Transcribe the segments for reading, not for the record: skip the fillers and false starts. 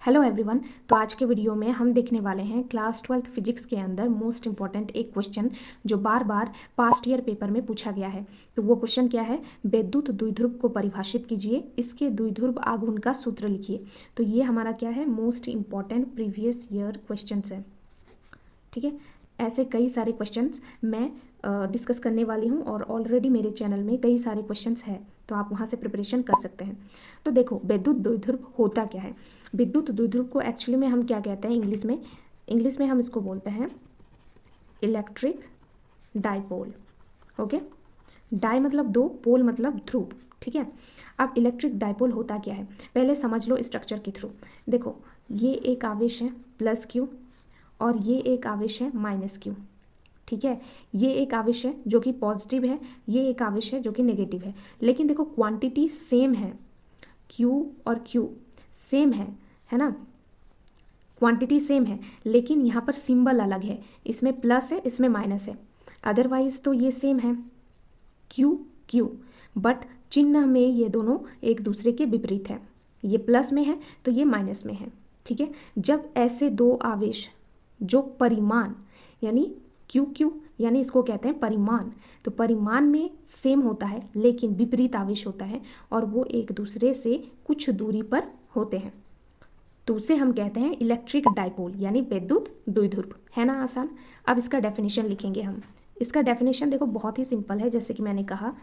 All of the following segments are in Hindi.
Hello everyone. तो आज के वीडियो में हम देखने वाले हैं क्लास 12th फिजिक्स के अंदर मोस्ट इंपॉर्टेंट एक क्वेश्चन जो बार बार पास्ट ईयर पेपर में पूछा गया है। तो वो क्वेश्चन क्या है, वैद्युत द्विध्रुव को परिभाषित कीजिए, इसके द्विध्रुव आघूर्ण का सूत्र लिखिए। तो ये हमारा क्या है, most important previous year question है। ठीक है, ऐसे कई सारे क्वेश्चंस मैं डिस्कस करने वाली हूँ और ऑलरेडी मेरे चैनल में कई सारे क्वेश्चंस हैं, तो आप वहाँ से प्रिपरेशन कर सकते हैं। तो देखो, विद्युत द्विध्रुव होता क्या है। विद्युत द्विध्रुव को एक्चुअली में हम क्या कहते हैं, इंग्लिश में हम इसको बोलते हैं इलेक्ट्रिक डाइपोल। ओके, डाई मतलब दो, पोल मतलब ध्रुव। ठीक है, अब इलेक्ट्रिक डाइपोल होता क्या है पहले समझ लो स्ट्रक्चर के थ्रू। देखो, ये एक आवेश है प्लस क्यू और ये एक आवेश है माइनस क्यू। ठीक है, ये एक आवेश है जो कि पॉजिटिव है, ये एक आवेश है जो कि नेगेटिव है। लेकिन देखो क्वांटिटी सेम है, क्यू और क्यू सेम है ना, क्वांटिटी सेम है, लेकिन यहाँ पर सिंबल अलग है, इसमें प्लस है इसमें माइनस है। अदरवाइज तो ये सेम है क्यू क्यू, बट चिन्ह में ये दोनों एक दूसरे के विपरीत है, ये प्लस में है तो ये माइनस में है। ठीक है, जब ऐसे दो आवेश जो परिमाण यानी क्यू क्यू यानी इसको कहते हैं परिमाण, तो परिमाण में सेम होता है लेकिन विपरीत आवेश होता है और वो एक दूसरे से कुछ दूरी पर होते हैं, तो उसे हम कहते हैं इलेक्ट्रिक डाइपोल यानी विद्युत द्विध्रुव। है ना आसान। अब इसका डेफिनेशन लिखेंगे हम। इसका डेफिनेशन देखो बहुत ही सिंपल है, जैसे कि मैंने कहा,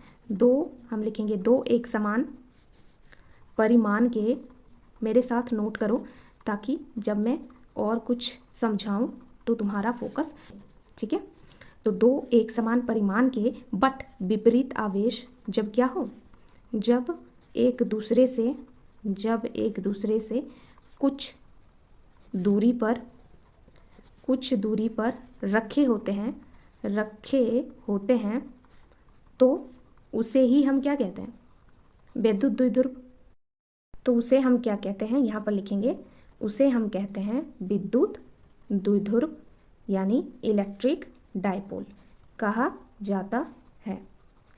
हम लिखेंगे दो एक समान परिमाण के, मेरे साथ नोट करो ताकि जब मैं और कुछ समझाऊं तो तुम्हारा फोकस। ठीक है, तो दो एक समान परिमाण के बट विपरीत आवेश जब क्या हो, जब एक दूसरे से कुछ दूरी पर रखे होते हैं तो उसे ही हम क्या कहते हैं, विद्युत द्विध्रुव। तो उसे हम क्या कहते हैं, यहाँ पर लिखेंगे, उसे हम कहते हैं विद्युत द्विध्रुव यानी इलेक्ट्रिक डाइपोल कहा जाता है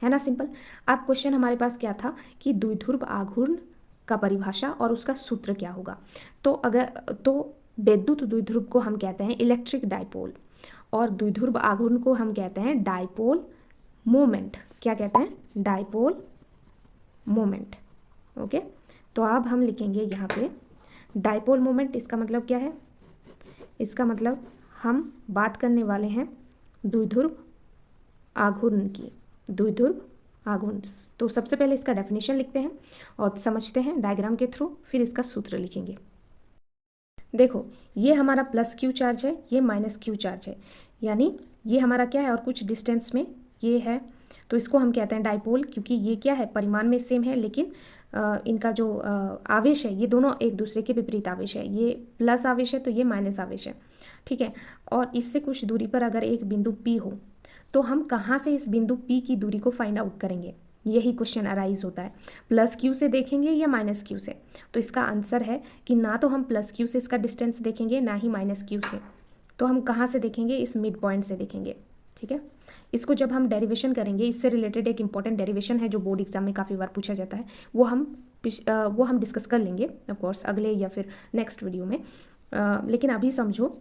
ना। सिंपल। अब क्वेश्चन हमारे पास क्या था कि द्विध्रुव आघूर्ण का परिभाषा और उसका सूत्र क्या होगा। तो विद्युत द्विध्रुव को हम कहते हैं इलेक्ट्रिक डाइपोल और द्विध्रुव आघूर्ण को हम कहते हैं डाइपोल मोमेंट। क्या कहते हैं, डाइपोल मोमेंट। ओके, तो अब हम लिखेंगे यहाँ पे डाइपोल मोमेंट। इसका मतलब क्या है, इसका मतलब हम बात करने वाले हैं द्विध्रुव आघूर्ण की, द्विध्रुव आघूर्ण। तो सबसे पहले इसका डेफिनेशन लिखते हैं और समझते हैं डायग्राम के थ्रू, फिर इसका सूत्र लिखेंगे। देखो, ये हमारा प्लस क्यू चार्ज है, ये माइनस क्यू चार्ज है, यानी ये हमारा क्या है और कुछ डिस्टेंस में ये है, तो इसको हम कहते हैं डाइपोल, क्योंकि ये क्या है परिमाण में सेम है लेकिन इनका जो आवेश है ये दोनों एक दूसरे के विपरीत आवेश है, ये प्लस आवेश है तो ये माइनस आवेश है। ठीक है, और इससे कुछ दूरी पर अगर एक बिंदु P हो तो हम कहाँ से इस बिंदु P की दूरी को फाइंड आउट करेंगे, यही क्वेश्चन अराइज होता है। प्लस क्यू से देखेंगे या माइनस क्यू से, तो इसका आंसर है कि ना तो हम प्लस क्यू से इसका डिस्टेंस देखेंगे ना ही माइनस क्यू से, तो हम कहाँ से देखेंगे, इस मिड पॉइंट से देखेंगे। ठीक है, इसको जब हम डेरिवेशन करेंगे, इससे रिलेटेड एक इंपॉर्टेंट डेरिवेशन है जो बोर्ड एग्जाम में काफ़ी बार पूछा जाता है, वो हम डिस्कस कर लेंगे ऑफ कोर्स अगले या फिर नेक्स्ट वीडियो में। लेकिन अभी समझो,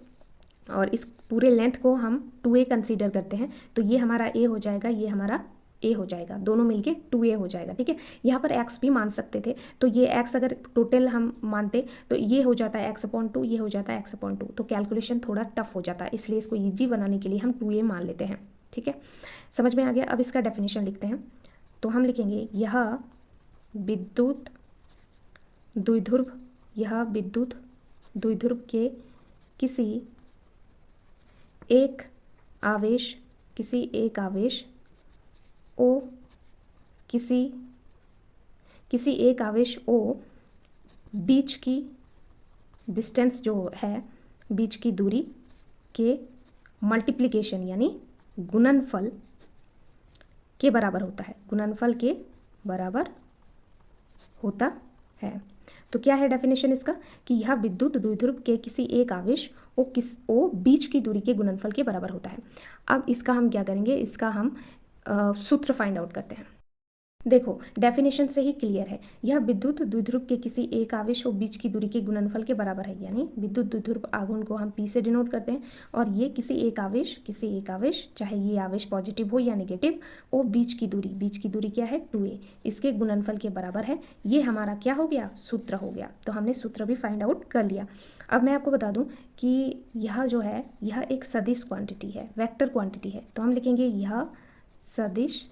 और इस पूरे लेंथ को हम 2a कंसीडर करते हैं, तो ये हमारा a हो जाएगा, ये हमारा a हो जाएगा, दोनों मिलके 2a हो जाएगा। ठीक है, यहाँ पर x भी मान सकते थे, तो ये x अगर टोटल हम मानते तो ये हो जाता है x/2, ये हो जाता है x/2, तो कैलकुलेशन थोड़ा टफ हो जाता है, इसलिए इसको ईजी बनाने के लिए हम 2a मान लेते हैं। ठीक है, समझ में आ गया। अब इसका डेफिनेशन लिखते हैं, तो हम लिखेंगे यह विद्युत द्विध्रुव के किसी एक आवेश O, किसी एक आवेश O बीच की डिस्टेंस जो है, बीच की दूरी के मल्टीप्लिकेशन यानी गुणनफल के बराबर होता है, गुणनफल के बराबर होता है। तो क्या है डेफिनेशन इसका, कि यह विद्युत द्विध्रुव के किसी एक आवेश ओ बीच की दूरी के गुणनफल के बराबर होता है। अब इसका हम क्या करेंगे, इसका हम सूत्र फाइंड आउट करते हैं। देखो डेफिनेशन से ही क्लियर है, यह विद्युत द्विध्रुव के किसी एक आवेश और बीच की दूरी के गुणनफल के बराबर है। यानी विद्युत द्विध्रुव आघूर्ण को हम P से डिनोट करते हैं और ये किसी एक आवेश चाहे ये आवेश पॉजिटिव हो या नेगेटिव, और बीच की दूरी क्या है 2a, इसके गुणनफल के बराबर है। ये हमारा क्या हो गया, सूत्र हो गया। तो हमने सूत्र भी फाइंड आउट कर लिया। अब मैं आपको बता दूं कि यह जो है यह एक सदिश क्वांटिटी है, वेक्टर क्वांटिटी है। तो हम लिखेंगे यह सदिश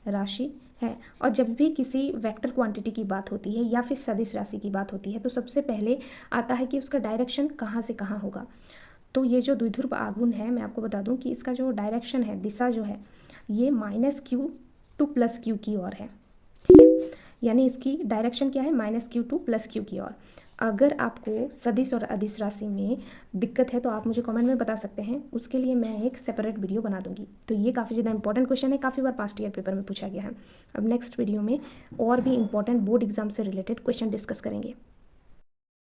राशि है। और जब भी किसी वेक्टर क्वांटिटी की बात होती है या फिर सदिश राशि की बात होती है तो सबसे पहले आता है कि उसका डायरेक्शन कहाँ से कहाँ होगा। तो ये जो द्विध्रुव आघूर्ण है, मैं आपको बता दूं कि इसका जो डायरेक्शन है, दिशा जो है, ये -q टू +q की ओर है। ठीक है, यानी इसकी डायरेक्शन क्या है, -q टू +q की ओर। अगर आपको सदिश और अदिश राशि में दिक्कत है तो आप मुझे कमेंट में बता सकते हैं, उसके लिए मैं एक सेपरेट वीडियो बना दूंगी। तो ये काफ़ी ज़्यादा इंपॉर्टेंट क्वेश्चन है, काफ़ी बार पास्ट ईयर पेपर में पूछा गया है। अब नेक्स्ट वीडियो में और भी इंपॉर्टेंट बोर्ड एग्जाम से रिलेटेड क्वेश्चन डिस्कस करेंगे।